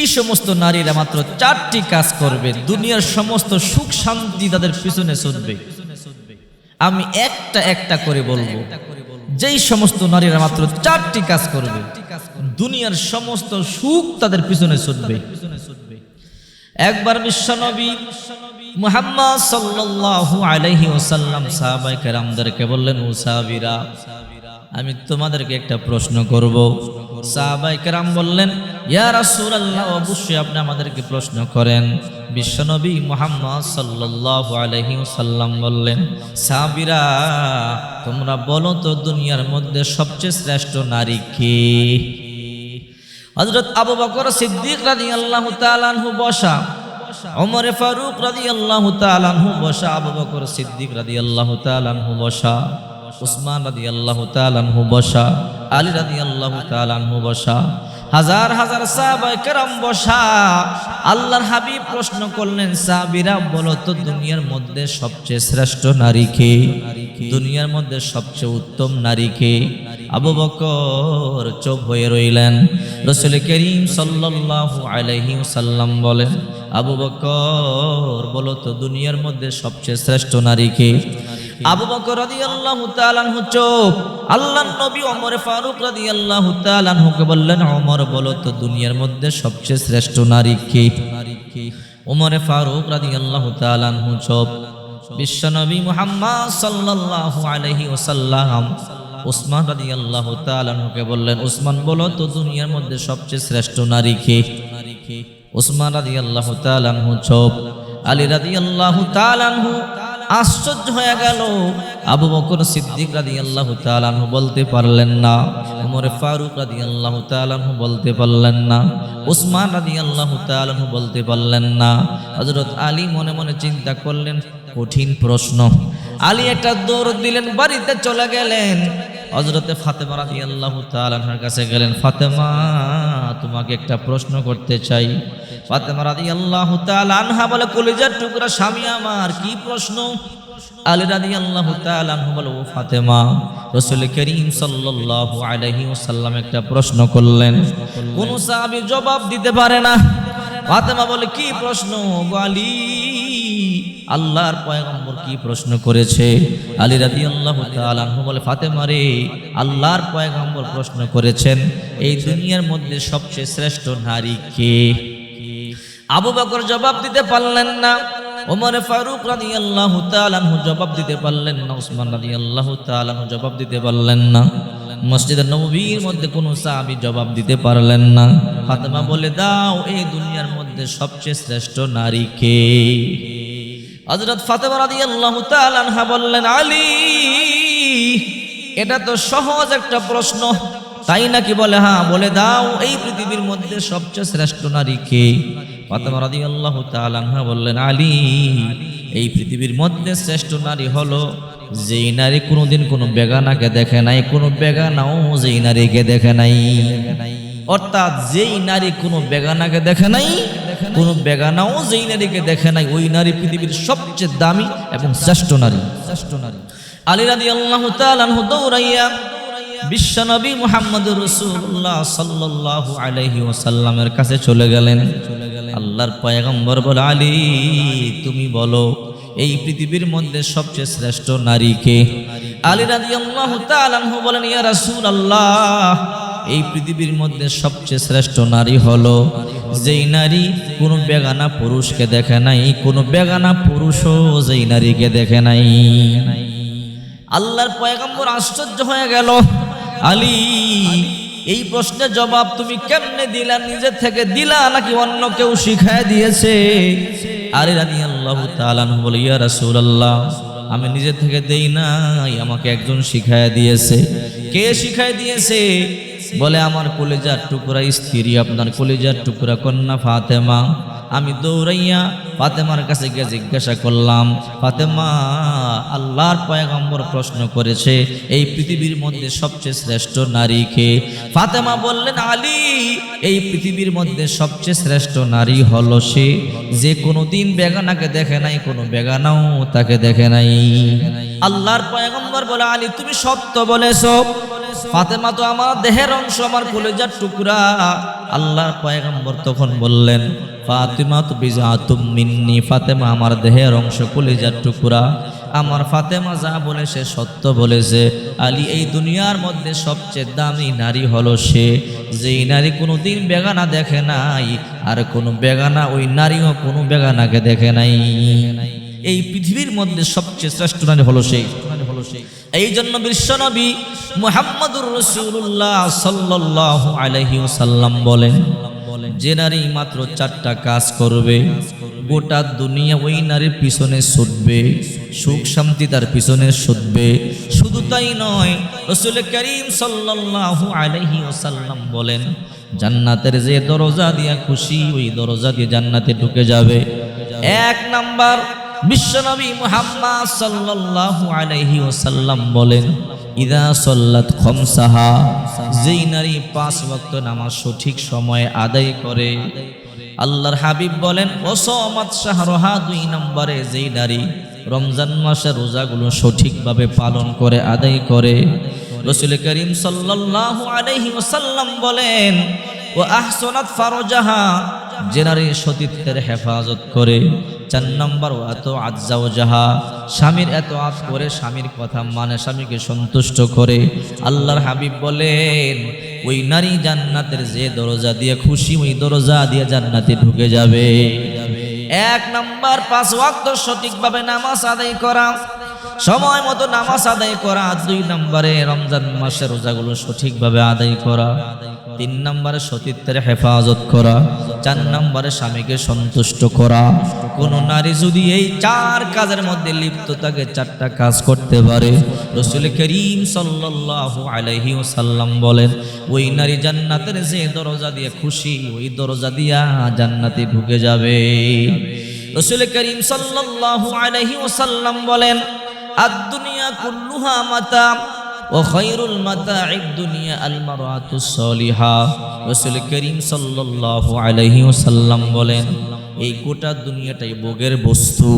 এই সমস্ত নারীরা মাত্র 4টি কাজ করবে, দুনিয়ার সমস্ত সুখ শান্তি তাদের পিছনে ছুটবে। আমি একটা একটা করে বলবো, যেই সমস্ত নারীরা মাত্র 4টি কাজ করবে, দুনিয়ার সমস্ত সুখ তাদের পিছনে ছুটবে। একবার বিশ্বনবী মুহাম্মদ সাল্লাল্লাহু আলাইহি ওয়াসাল্লাম সাহাবায়ে কেরামদেরকে বললেন, ও সাহাবীরা, আমি তোমাদেরকে একটা প্রশ্ন করব। সাহাবায়ে কেরাম বললেন, ইয়া রাসূলুল্লাহ, অবশ্যই আপনি আমাদেরকে প্রশ্ন করেন। বিশ্বনবী মুহাম্মদ সাল্লাল্লাহু আলাইহি ওয়াসাল্লাম বললেন, সাহাবীরা, তোমরা বলো তো দুনিয়ার মধ্যে সবচেয়ে শ্রেষ্ঠ নারী কে? হযরত আবু বকর সিদ্দিক রাদিয়াল্লাহু তাআলা আনহু বসা, ওমর ফারুক রাদিয়াল্লাহু তাআলা আনহু বসা, আবু বকর সিদ্দিক রাদিয়াল্লাহু তাআলা আনহু বসা, উসমান রাদিয়াল্লাহু তাআলা আনহু বসা, আলী রাদিয়াল্লাহু তাআলা আনহু বসা, হাজার হাজার সাহাবায়ে কেরাম বসা। আল্লাহর হাবিব প্রশ্ন করলেন, সাহাবীরা বলো তো দুনিয়ার মধ্যে সবচেয়ে শ্রেষ্ঠ নারী কে? দুনিয়ার মধ্যে সবচেয়ে উত্তম নারী কে? আবু বকর চুপ হয়ে রইলেন। রাসূল করিম সাল্লাল্লাহু আলাইহি ওয়াসাল্লাম বলেন, আবু বকর বলো তো দুনিয়ার মধ্যে সবচেয়ে শ্রেষ্ঠ নারী কে? আবু বকর রাদিয়াল্লাহু তাআলা আনহু চুপ। আল্লাহর নবী ওমর ফারুক রাদিয়াল্লাহু তাআলা আনহুকে বললেন, ওমর বলো তো দুনিয়ার মধ্যে সবচেয়ে শ্রেষ্ঠ নারী কে? ওমর ফারুক রাদিয়াল্লাহু তাআলা আনহু চুপ। বিশ্বনবী মুহাম্মদ সাল্লাল্লাহু আলাইহি ওয়াসাল্লাম উসমান রাদিয়াল্লাহু তাআলা আনহুকে বললেন, উসমান বলো তো দুনিয়ার মধ্যে সবচেয়ে শ্রেষ্ঠ নারী কে? উসমান রাদিয়াল্লাহু তাআলা আনহু চুপ। আলী রাদিয়াল্লাহু তাআলা আনহু আশ্চর্য হয়ে গেল। আবু বকর সিদ্দিক রাদিয়াল্লাহু তাআলা আনহু বলতে পারলেন না, ওমর ফারুক রাদিয়াল্লাহু তাআলা আনহু বলতে পারলেন না, উসমান রাদিয়াল্লাহু তাআলা আনহু বলতে পারলেন না। হযরত আলী মনে মনে চিন্তা করলেন, কঠিন প্রশ্ন। আলী একটা দৌড় দিলেন, বাড়িতে চলে গেলেন। হযরতে ফাতেমা রাদিয়াল্লাহু তাআলা আনহার কাছে গেলেন, ফাতেমা, তোমাকে একটা প্রশ্ন করতে চাই। ফাতেমা রাদিয়াল্লাহু তাআলা আনহা বলে, কলিজার টুকরা স্বামী আমার, কি প্রশ্ন? আলী রাদিয়াল্লাহু তাআলা আনহু বলে, ও ফাতেমা, রাসূল করিম সাল্লাল্লাহু আলাইহি ওয়াসাল্লাম একটা প্রশ্ন করলেন, কোন সাহাবী জবাব দিতে পারে না। ফাতেমা বলে, কি প্রশ্ন গো আলী? আল্লাহর পয়গম্বর কি প্রশ্ন করেছে? আলী রাদিয়াল্লাহু তাআলা আনহু বলে, ফাতেমা রে, আল্লাহর পয়গম্বর প্রশ্ন করেছেন, এই দুনিয়ার মধ্যে সবচেয়ে শ্রেষ্ঠ নারী কে? আবু বকর জবাব দিতে পারলেন না, ওমর ফারুক রাদিয়াল্লাহু তাআলা আনহু জবাব দিতে পারলেন না, উসমান রাদিয়াল্লাহু তাআলা আনহু জবাব দিতে পারলেন না, মসজিদে নববীর মধ্যে কোনো সাহাবী জবাব দিতে পারলেন না। ফাতেমা বলে, দাও, এই দুনিয়ার মধ্যে সবচেয়ে শ্রেষ্ঠ নারী কে? হযরত ফাতেমা রাদিয়াল্লাহু তাআলা আনহা বললেন, আলী, এটা তো সহজ একটা প্রশ্ন, তাই নাকি? বলে, হ্যাঁ। বলে দাও, এই পৃথিবীর মধ্যে সবচেয়ে শ্রেষ্ঠ নারী কে? ফাতেমা রাদিয়াল্লাহু তাআলা আনহা বললেন, আলী, এই পৃথিবীর মধ্যে শ্রেষ্ঠ নারী হলো যেই নারী কোনোদিন কোনো বেগানাকে দেখে নাই, কোনো বেগানাও যেই নারীকে দেখে নাই। অর্থাৎ যেই নারী কোনো বেগানাকে দেখে নাই, কোনো বেগানাও যেই নারীকে দেখে নাই, ওই নারী পৃথিবীর সবচেয়ে দামি এবং শ্রেষ্ঠ নারী। আলী রাদিয়াল্লাহু তাআলা আনহু দৌড়াইয়া বিশ্বনবী মুহাম্মদুর রাসূলুল্লাহ সাল্লাল্লাহু আলাইহি ওয়াসাল্লামের কাছে চলে গেলেন। আল্লাহর পয়গম্বর বলে, আলী, তুমি বলো এই পৃথিবীর মধ্যে সবচেয়ে শ্রেষ্ঠ নারী কে? আলী রাদিয়াল্লাহু তাআলা আনহু বলেন, ইয়া রাসূলুল্লাহ, এই পৃথিবীর মধ্যে সবচেয়ে শ্রেষ্ঠ নারী হলো যেই নারী কোনো বেগানা পুরুষকে দেখে নাই, কোনো বেগানা পুরুষও যেই নারীকে দেখে নাই। আল্লাহর পয়গম্বর আশ্চর্য হয়ে গেল, আলী, এই প্রশ্নের জবাব তুমি কেমনে দিলা? নিজে থেকে দিলা নাকি অন্য কেউ শিখায় দিয়েছে? আলী রাদিয়াল্লাহু তাআলা আনহু বলে, ইয়া রাসূলুল্লাহ, আমি নিজে থেকে দেই নাই, আমাকে একজন শিখায় দিয়েছে। কে শিখায় দিয়েছে? বলে, আমার কলিজার টুকরা স্ত্রী, আপনার কলিজার টুকরা কন্যা ফাতেমা। আমি দৌড়াইয়া ফাতেমার কাছে গিয়ে জিজ্ঞাসা করলাম, ফাতেমা, আল্লাহর পয়গম্বর প্রশ্ন করেছে এই পৃথিবীর মধ্যে সবচেয়ে শ্রেষ্ঠ নারী কে? ফাতেমা বললেন, আলী, এই পৃথিবীর মধ্যে সবচেয়ে শ্রেষ্ঠ নারী হলো সে যে কোনোদিন বেগানাকে দেখে নাই, কোনো বেগানাও তাকে দেখে নাই। আল্লাহর পয়গম্বর বলে, আলী, তুমি সত্য বলেছো, ফাতেমা তো আমার দেহের অংশ, আমার কলিজার টুকরা। আল্লাহর পয়গম্বর তখন বললেন, ফাতিমা তু বিজাতুম মিন্নি, ফাতেমা আমার দেহের অংশ, কলিজার টুকরা। আমার ফাতেমা যা বলে সে সত্য বলেছে। আলী, এই দুনিয়ার মধ্যে সবচেয়ে দামি নারী হলো সে, যেই নারী কোনোদিন বেগানা দেখে নাই, আর কোনো বেগানা ওই নারীও কোনো বেগানাকে দেখে নাই। এই পৃথিবীর মধ্যে সবচেয়ে শ্রেষ্ঠ নারী হলো সেই। এই জন্য বিশ্বনবী মুহাম্মদুর রাসূলুল্লাহ সাল্লাল্লাহু আলাইহি ওয়াসাল্লাম বলেন, যে নারী মাত্র 4টা কাজ করবে, গোটা দুনিয়া ওই নারীর পিছনে ছুটবে, সুখ শান্তি তার পিছনে ছুটবে। শুধু তাই নয়, রাসূল করিম সাল্লাল্লাহু আলাইহি ওয়াসাল্লাম বলেন, জান্নাতের যে দরজা দিয়া খুশি ওই দরজা দিয়ে জান্নাতে ঢুকে যাবে। 1 নাম্বার, বিশ্বনবী মুহাম্মদ সাল্লাল্লাহু আলাইহি ওয়াসাল্লাম বলেন, ইদা সাল্লাত খামসাহা, যেই নারী 5 ওয়াক্ত নামাজ সঠিক সময়ে আদায় করে। আল্লাহর হাবিব বলেন, ওয়াসামাত শাহরাহা, 2 নম্বরে যেই নারী রমজান মাসের রোজাগুলো সঠিকভাবে পালন করে, আদায় করে। রাসূল করিম সাল্লাল্লাহু আলাইহি ওয়াসাল্লাম বলেন, ওয়া আহসানাত ফারজাহা, যে নারী সতীত্বের হেফাজত করে। 4 নম্বর, এত আজ্জাওজাহা, স্বামীর এত আত করে, স্বামীর কথা মানে, স্বামীকে সন্তুষ্ট করে। আল্লাহর হাবিব বলেন, ওই নারী জান্নাতের যে দরজা দিয়ে খুশি ওই দরজা দিয়ে জান্নাতে ঢুকে যাবে। 1 নম্বর 5 ওয়াক্ত সঠিকভাবে নামাজ আদায় করা, সময় মতো নামাজ আদায় করা। 2 নম্বরে রমজান মাসের রোজাগুলো সঠিকভাবে আদায় করা। 3 নম্বরে সতীত্বের হেফাজত করা। 4 নম্বরে স্বামীকে সন্তুষ্ট করা। কোন নারী যদি এই 4 কাজের মধ্যে লিপ্ত থাকে, 4টা কাজ করতে পারে, রাসূল করিম সাল্লাল্লাহু আলাইহি ওয়াসাল্লাম বলেন, ওই নারী জান্নাতের যে দরজা দিয়ে খুশি ওই দরজা দিয়া জান্নাতে ঢুকে যাবে। রাসূল করিম সাল্লাল্লাহু আলাইহি ওয়াসাল্লাম বলেন, আদ-দুনিয়া কুল্লুহা মাতা ও খায়রুল মাতা'id দুনিয়া আল মারআতুস সালিহা। রাসূল করিম সাল্লাল্লাহু আলাইহি ওয়াসাল্লাম বলেন, এই গোটা দুনিয়াটাই ভোগের বস্তু,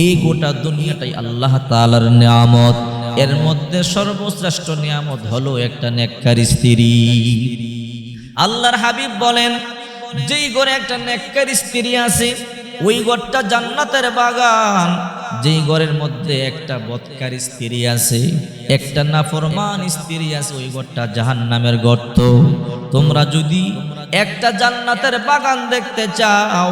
এই গোটা দুনিয়াটাই আল্লাহ তাআলার নিয়ামত। এর মধ্যে সর্বশ্রেষ্ঠ নিয়ামত হলো একটা নেককার স্ত্রী। আল্লাহর হাবিব বলেন, যেই ঘরে একটা নেককার স্ত্রী আছে ওই ঘরটা জান্নাতের বাগান। যেই ঘরের মধ্যে একটা বদকার স্ত্রী আছে, একটা নাফরমান স্ত্রী আছে, ওই ঘরটা জাহান্নামের গর্ত। তোমরা যদি একটা জান্নাতের বাগান দেখতে চাও,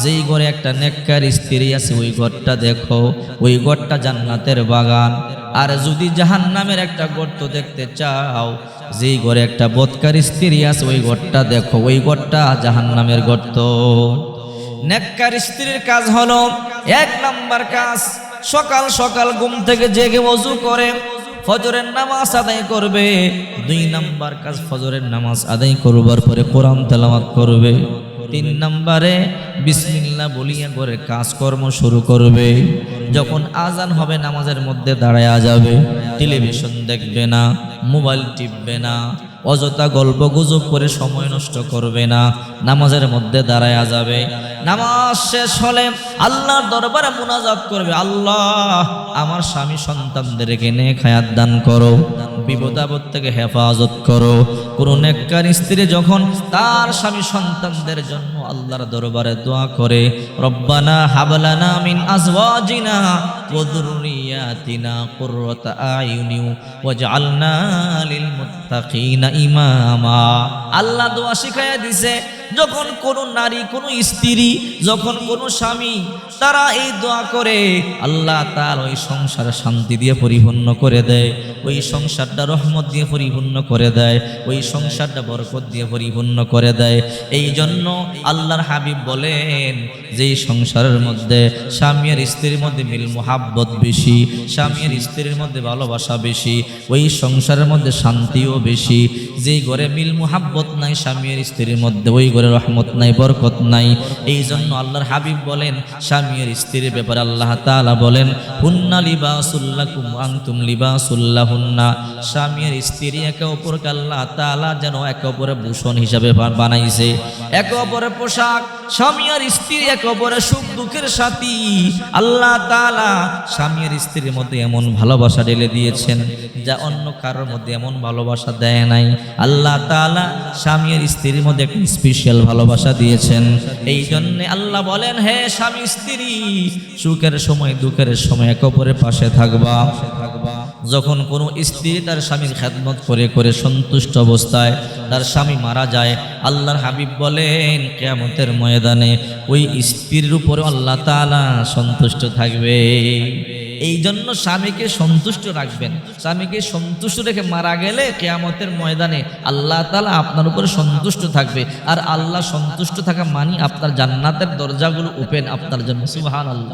যেই ঘরে একটা নেককার স্ত্রী আছে ওই ঘরটা দেখো, ওই ঘরটা জান্নাতের বাগান। আর যদি জাহান্নামের একটা গর্ত দেখতে চাও, যেই ঘরে একটা বদকার স্ত্রী আছে ওই ঘরটা দেখো, ওই ঘরটা জাহান্নামের গর্ত। নেককার স্ত্রীর কাজ হলো, 1 নাম্বার কাজ, সকাল সকাল ঘুম থেকে জেগে ওযু করে ফজরের নামাজ আদায় করবে। 2 নাম্বার কাজ, ফজরের নামাজ আদায় করবার পরে কোরআন তেলাওয়াত করবে। 3 নম্বরে বিসমিল্লাহ বলিয়া করে কাজকর্ম শুরু করবে। যখন আজান হবে নামাজের মধ্যে দাঁড়ায়া যাবে, টেলিভিশন দেখবে না, মোবাইল টিপবে না, অযথা গল্প গুজব করে সময় নষ্ট করবে না, নামাজের মধ্যে দাঁড়ায়া যাবে। নামাজ শেষ হলে আল্লাহর দরবারে মুনাজাত করবে, আল্লাহ আমার স্বামী সন্তানদেরকে নেক হায়াত দান করো, বিপদ আপদ থেকে হেফাজত করো। কোন নেককার স্ত্রী যখন তার স্বামী সন্তানদের জন্য আল্লাহর দরবারে দোয়া করে, রব্বানা হাবলানা মিন আজওয়াজিনা ওয়া যুররিয়াতিনা কুররাতা আয়ুনি ওয়াজআলনা লিল মুত্তাকিনা ইমামা। আল্লাহ দোয়া শিখাইয়া দিছে, যখন কোন নারী, কোন স্ত্রী, যখন কোন স্বামী তারা এই দোয়া করে, আল্লাহ তাআলা ওই সংসারে শান্তি দিয়ে পরিপূর্ণ করে দেয়, ওই সংসারটা রহমত দিয়ে পরিপূর্ণ করে দেয়, ওই সংসারটা বরকত দিয়ে পরিপূর্ণ করে দেয়। এই জন্য আল্লাহর হাবিব বলেন, যেই সংসারের মধ্যে স্বামী আর স্ত্রীর মধ্যে মিল মোহাব্বত বেশি, স্বামী আর স্ত্রীর মধ্যে ভালোবাসা বেশি, ওই সংসারের মধ্যে শান্তিও বেশি। যেই ঘরে মিল মোহাব্বত নাই স্বামী আর স্ত্রীর মধ্যে, ওই উপরে রহমত নাই, বরকত নাই। এই জন্য আল্লাহর হাবিব বলেন, স্বামী আর স্ত্রীর ব্যাপারে আল্লাহ তাআলা বলেন, হুন্না লিবাসুল লাকুম ওয়া আনতুম লিবাসুল লাহুন্না। স্বামী আর স্ত্রী একে অপরকে আল্লাহ তাআলা যেন একে অপরের ভূষণ হিসাবে বানাইছে, একে অপরের পোশাক। স্বামী আর স্ত্রী একে অপরের সুখ দুঃখের সাথী। আল্লাহ তাআলা স্বামী আর স্ত্রীর মধ্যে এমন ভালোবাসা ঢেলে দিয়েছেন যা অন্য কারোর মধ্যে এমন ভালোবাসা দেয় নাই। আল্লাহ তাআলা স্বামী আর স্ত্রীর মধ্যে একটা স্পেশাল ভালোবাসা দিয়েছেন। এই জন্য আল্লাহ বলেন, হে স্বামী স্ত্রী, সুখের সময় দুঃখের সময় একে অপরের পাশে থাকবা। যখন কোনো স্ত্রী তার স্বামীর খেদমত করে করে সন্তুষ্ট অবস্থায় তার স্বামী মারা যায়, আল্লাহর হাবিব বলেন কিয়ামতের ময়দানে ওই স্ত্রীর উপরে আল্লাহ তাআলা সন্তুষ্ট থাকবে। এই জন্য স্বামীকে সন্তুষ্ট রাখবেন। স্বামীকে সন্তুষ্ট রেখে মারা গেলে কিয়ামতের ময়দানে আল্লাহ তাআলা আপনার উপরে সন্তুষ্ট থাকবে। আর আল্লাহ সন্তুষ্ট থাকা মানে আপনার জান্নাতের দরজাগুলো ওপেন আপনার জন্য। সুবহানাল্লাহ।